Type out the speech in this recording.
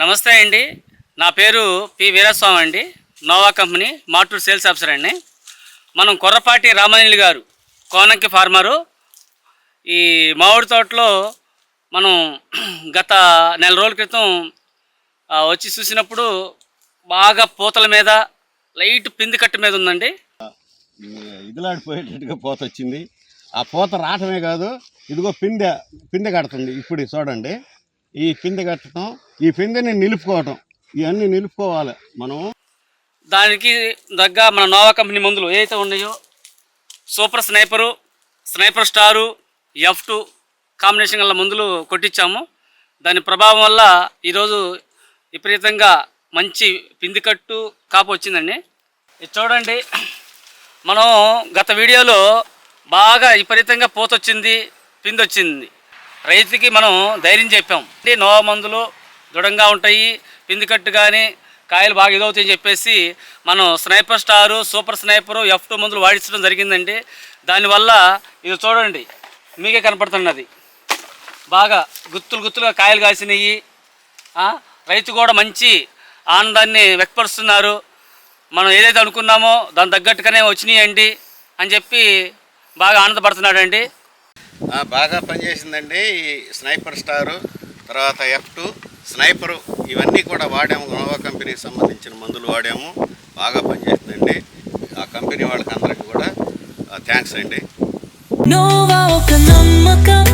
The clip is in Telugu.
నమస్తే అండి. నా పేరు పి వీరస్వామి అండి. Nova company Maturu sales officer అండి. మనం కొర్రపాటి రామాంజలి గారు కోనంకి ఫార్మరు. ఈ మామిడి తోటలో మనం గత నెల రోజుల క్రితం వచ్చి చూసినప్పుడు బాగా పూతల మీద లైట్ పిండి కట్టు మీద ఉందండి. ఇదిలాడిపోయేటట్టుగా పూత వచ్చింది. ఆ పూత రావటమే కాదు, ఇదిగో పిందె కడుతుంది. ఇప్పుడు చూడండి, ఈ పిందె కట్టడం, ఈ పిందెని నిలుపుకోవటం, ఇవన్నీ నిలుపుకోవాలి మనం. దానికి తగ్గ మన నోవా కంపెనీ మందులు ఏవైతే ఉన్నాయో super sniper, sniper star, F2 combination గల మందులు కొట్టించాము. దాని ప్రభావం వల్ల ఈరోజు విపరీతంగా మంచి పిండి కట్టు కాపు వచ్చిందండి. ఇది చూడండి, మనం గత వీడియోలో బాగా విపరీతంగా పూత వచ్చింది, పిండి వచ్చింది. రైతుకి మనం ధైర్యం చెప్పాం, నోవా మందులు దృఢంగా ఉంటాయి, పిండి కట్టు కానీ కాయలు బాగా ఇదవుతాయని చెప్పేసి మనం స్నైపర్ స్టారు, సూపర్ స్నైపరు, F2 మందులు వాడించడం జరిగిందండి. దానివల్ల ఇది చూడండి, మీకే కనపడుతున్నది, బాగా గుత్తులుగా కాయలు కాసినాయి. రైతు కూడా మంచి ఆనందాన్ని వ్యక్తపరుస్తున్నారు. మనం ఏదైతే అనుకున్నామో దాని తగ్గట్టుగానే వచ్చినాయండి అని చెప్పి బాగా ఆనందపడుతున్నాడండి. బాగా పనిచేసిందండి. ఈ స్నైపర్ స్టారు, తర్వాత F2 స్నైపరు, ఇవన్నీ కూడా వాడాము. నోవా కంపెనీకి సంబంధించిన మందులు వాడాము. బాగా పనిచేస్తుందండి. ఆ కంపెనీ వాళ్ళకి అందరికీ కూడా థ్యాంక్స్ అండి. నోవా ఒక నమ్మకం.